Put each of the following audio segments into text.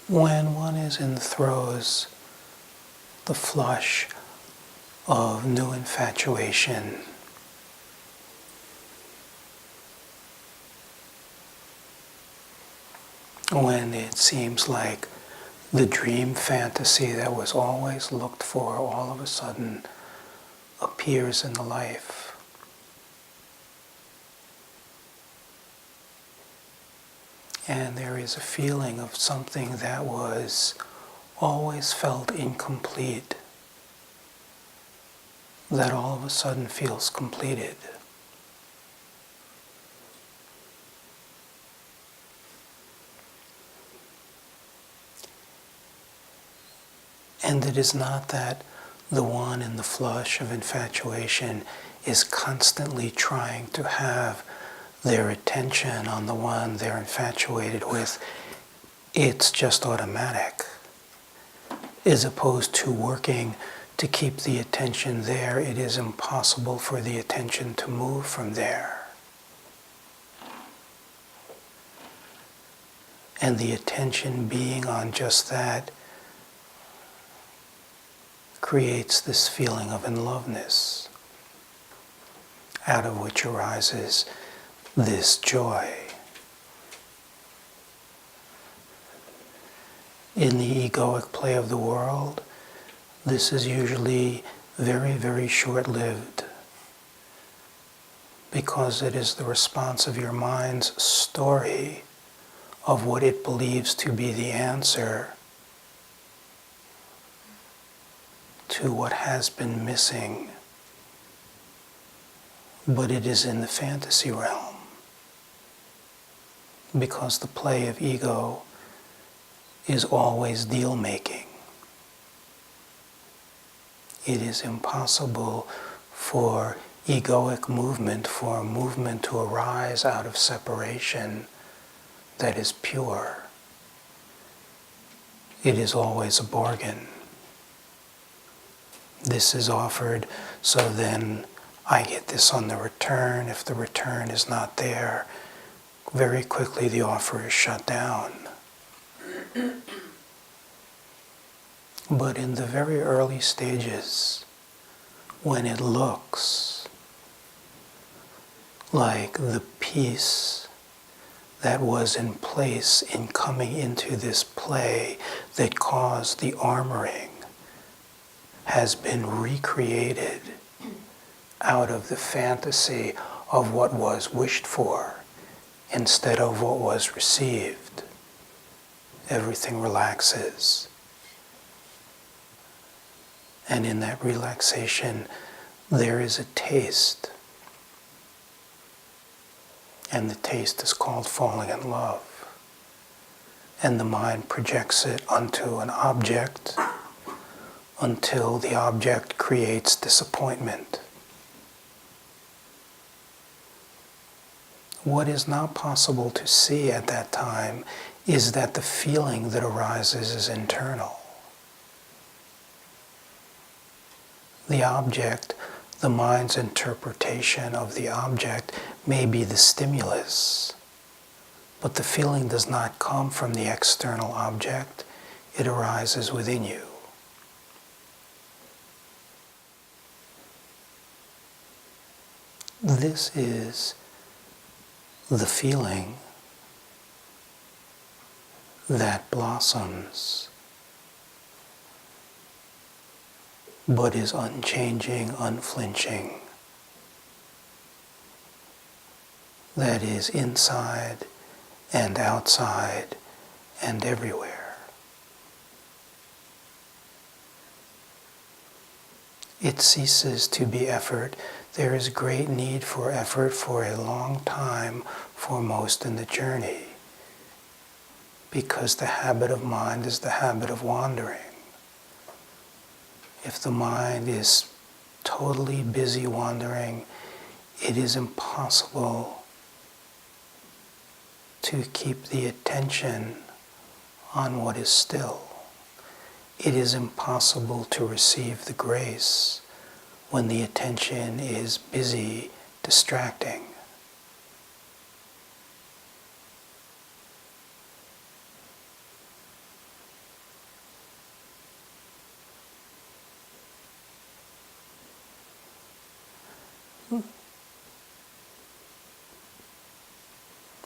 When one is in the throes, the flush of new infatuation, when it seems like the dream fantasy that was always looked for all of a sudden appears in the life. And there is a feeling of something that was always felt incomplete, that all of a sudden feels completed. And it is not that the one in the flush of infatuation is constantly trying to have their attention on the one they're infatuated with. It's just automatic, as opposed to working to keep the attention there. It is impossible for the attention to move from there. And the attention being on just that creates this feeling of in-loveness, out of which arises this joy. In the egoic play of the world, this is usually very, very short-lived, because it is the response of your mind's story of what it believes to be the answer to what has been missing, but it is in the fantasy realm, because the play of ego is always deal-making. It is impossible for egoic movement, for a movement to arise out of separation that is pure. It is always a bargain. This is offered, so then I get this on the return. If the return is not there, very quickly the offer is shut down. But in the very early stages, when it looks like the peace that was in place in coming into this play that caused the armoring has been recreated out of the fantasy of what was wished for instead of what was received, everything relaxes. And in that relaxation, there is a taste. And the taste is called falling in love. And the mind projects it onto an object until the object creates disappointment. What is not possible to see at that time is that the feeling that arises is internal. The object, the mind's interpretation of the object may be the stimulus, but the feeling does not come from the external object, it arises within you. This is the feeling that blossoms, but is unchanging, unflinching. That is inside and outside and everywhere. It ceases to be effort. There is great need for effort for a long time for most in the journey, because the habit of mind is the habit of wandering. If the mind is totally busy wandering, it is impossible to keep the attention on what is still. It is impossible to receive the grace when the attention is busy distracting.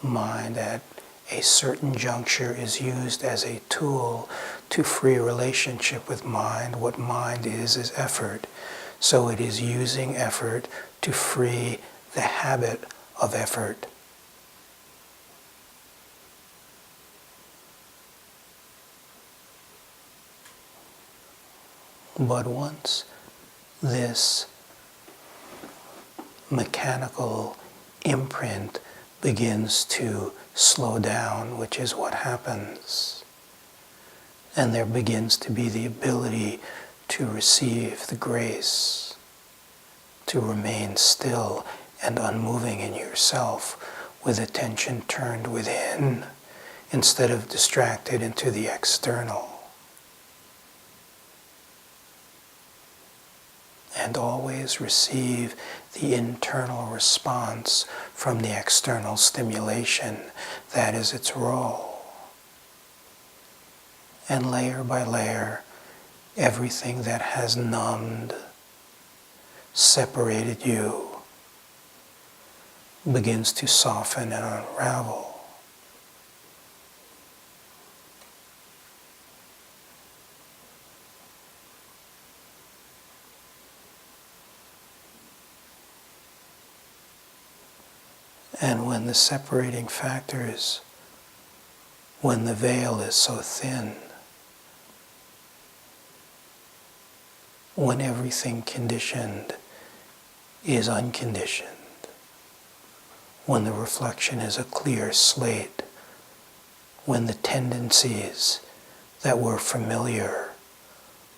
Mind at a certain juncture is used as a tool to free relationship with mind. What mind is effort. So it is using effort to free the habit of effort. But once this mechanical imprint begins to slow down, which is what happens, and there begins to be the ability to receive the grace, to remain still and unmoving in yourself with attention turned within instead of distracted into the external. And always receive the internal response from the external stimulation. That is its role. And layer by layer, everything that has numbed, separated you, begins to soften and unravel. And when the separating factors, when the veil is so thin, when everything conditioned is unconditioned, when the reflection is a clear slate, when the tendencies that were familiar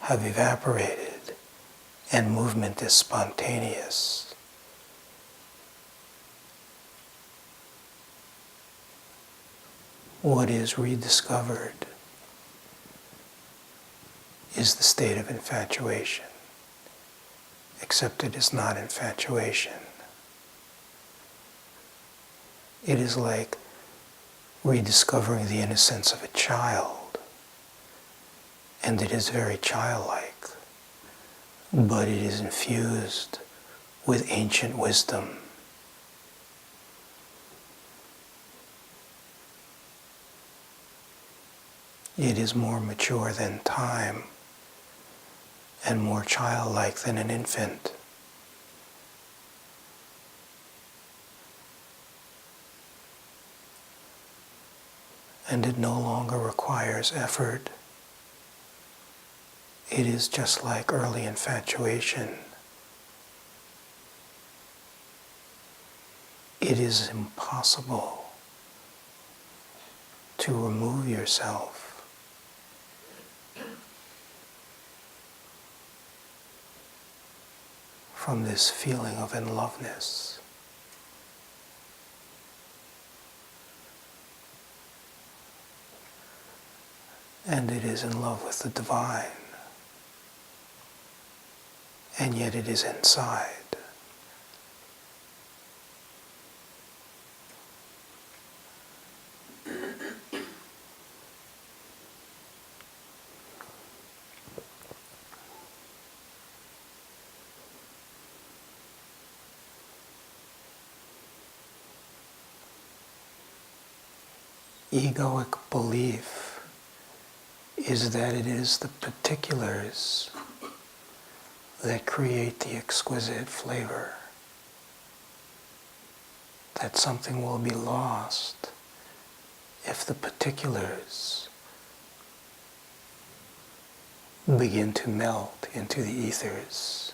have evaporated and movement is spontaneous, what is rediscovered is the state of infatuation, except it is not infatuation. It is like rediscovering the innocence of a child, and it is very childlike, but it is infused with ancient wisdom. It is more mature than time and more childlike than an infant. And it no longer requires effort. It is just like early infatuation. It is impossible to remove yourself from this feeling of in-loveness. And it is in love with the divine, and yet it is inside. Egoic belief is that it is the particulars that create the exquisite flavor, that something will be lost if the particulars begin to melt into the ethers.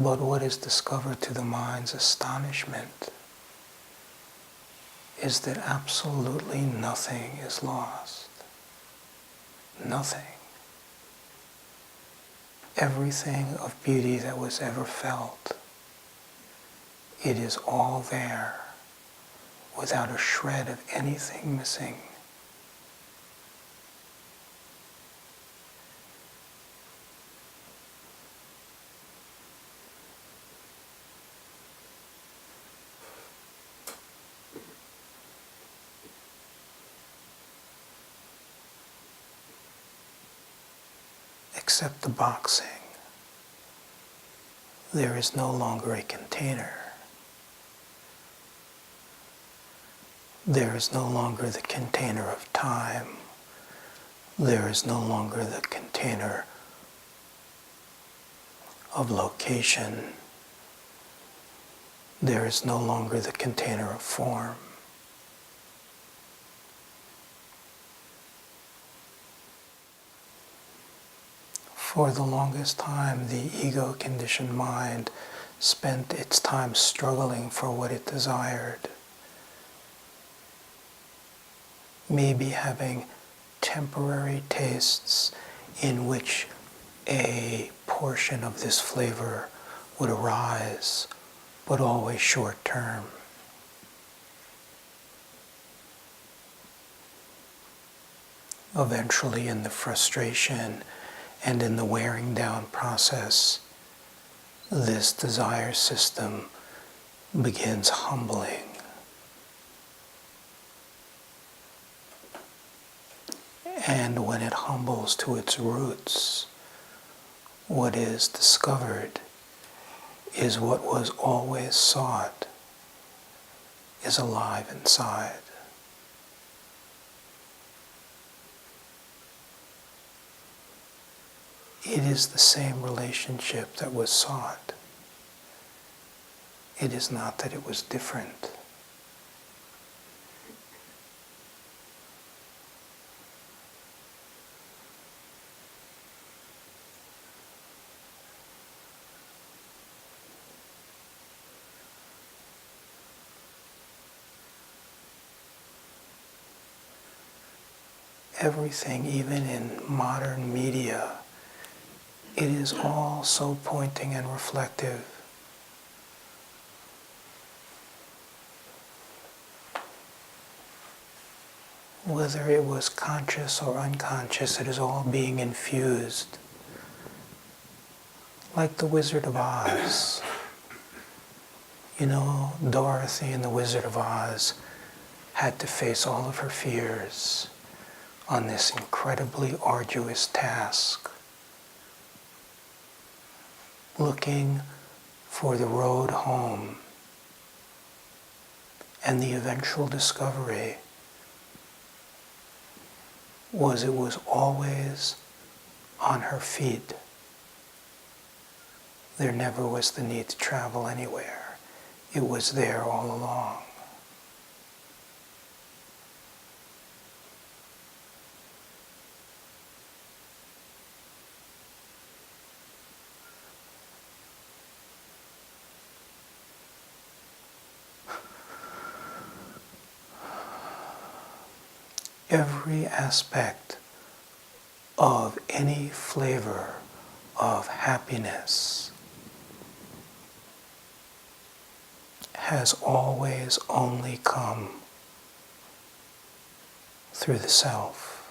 But what is discovered to the mind's astonishment is that absolutely nothing is lost. Nothing. Everything of beauty that was ever felt, it is all there, without a shred of anything missing. except the boxing. There is no longer a container. There is no longer the container of time. There is no longer the container of location. There is no longer the container of form. For the longest time, the ego-conditioned mind spent its time struggling for what it desired. Maybe having temporary tastes in which a portion of this flavor would arise, but always short term. Eventually, in the frustration and in the wearing down process, this desire system begins humbling. And when it humbles to its roots, what is discovered is what was always sought is alive inside. It is the same relationship that was sought. It is not that it was different. Everything, even in modern media, it is all so pointing and reflective. Whether it was conscious or unconscious, it is all being infused. Like the Wizard of Oz. You know, Dorothy in the Wizard of Oz had to face all of her fears on this incredibly arduous task, looking for the road home, and the eventual discovery was it was always on her feet. There never was the need to travel anywhere. It was there all along. Every aspect of any flavor of happiness has always only come through the self.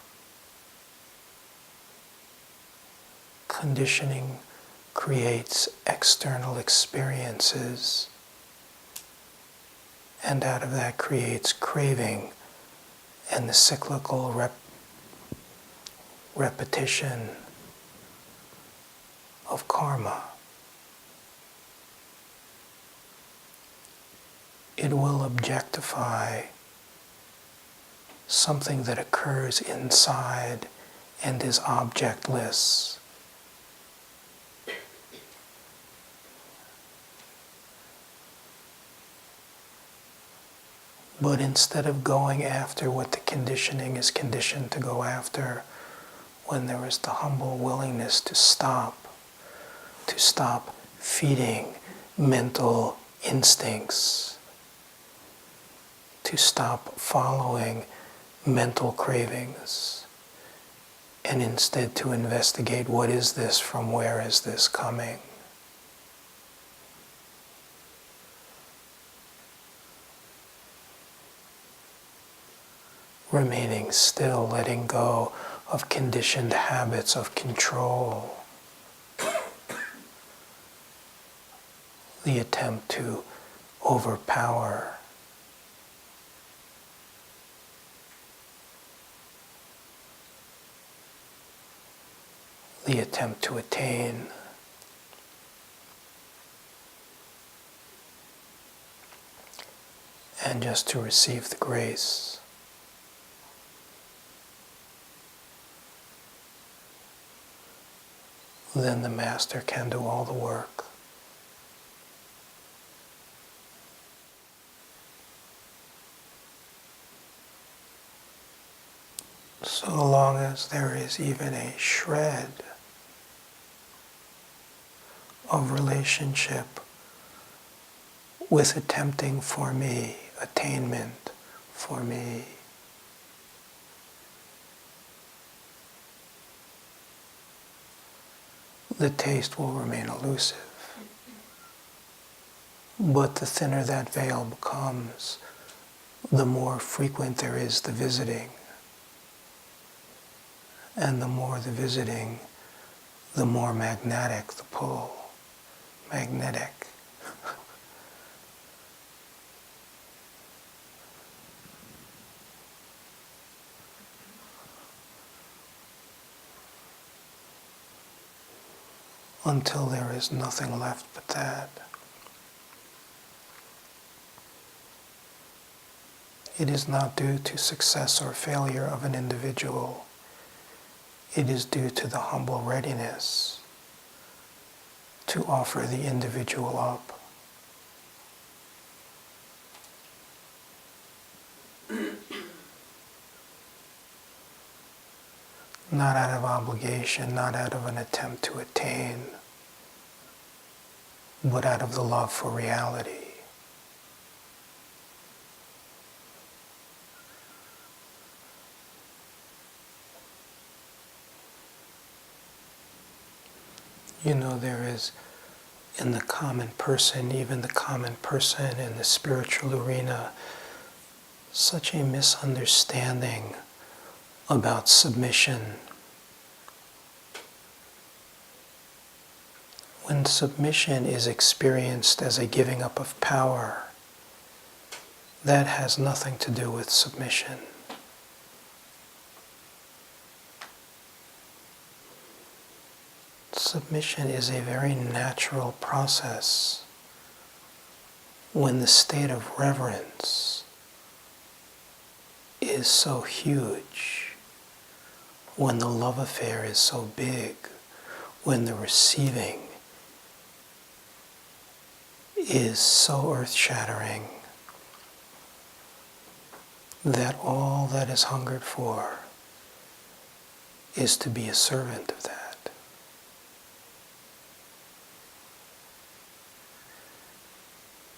Conditioning creates external experiences, and out of that creates craving and the cyclical repetition of karma. It will objectify something that occurs inside and is objectless. But instead of going after what the conditioning is conditioned to go after, when there is the humble willingness to stop feeding mental instincts, to stop following mental cravings, and instead to investigate what is this, from where is this coming. Remaining still, letting go of conditioned habits of control, the attempt to overpower, the attempt to attain. And just to receive the grace. Then the Master can do all the work. So long as there is even a shred of relationship with attempting for me, attainment for me, the taste will remain elusive. But the thinner that veil becomes, the more frequent there is the visiting. And the more the visiting, the more magnetic the pull. Magnetic. Until there is nothing left but that. It is not due to success or failure of an individual. It is due to the humble readiness to offer the individual up. Not out of obligation, not out of an attempt to attain, but out of the love for reality. You know, there is in the common person, even the common person in the spiritual arena, such a misunderstanding about submission. When submission is experienced as a giving up of power, that has nothing to do with submission. Submission is a very natural process when the state of reverence is so huge, when the love affair is so big, when the receiving is so earth-shattering that all that is hungered for is to be a servant of that.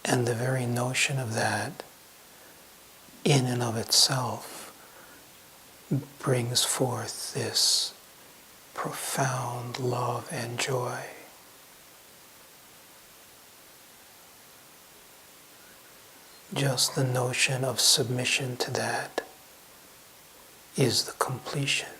And the very notion of that, in and of itself, brings forth this profound love and joy. Just the notion of submission to that is the completion.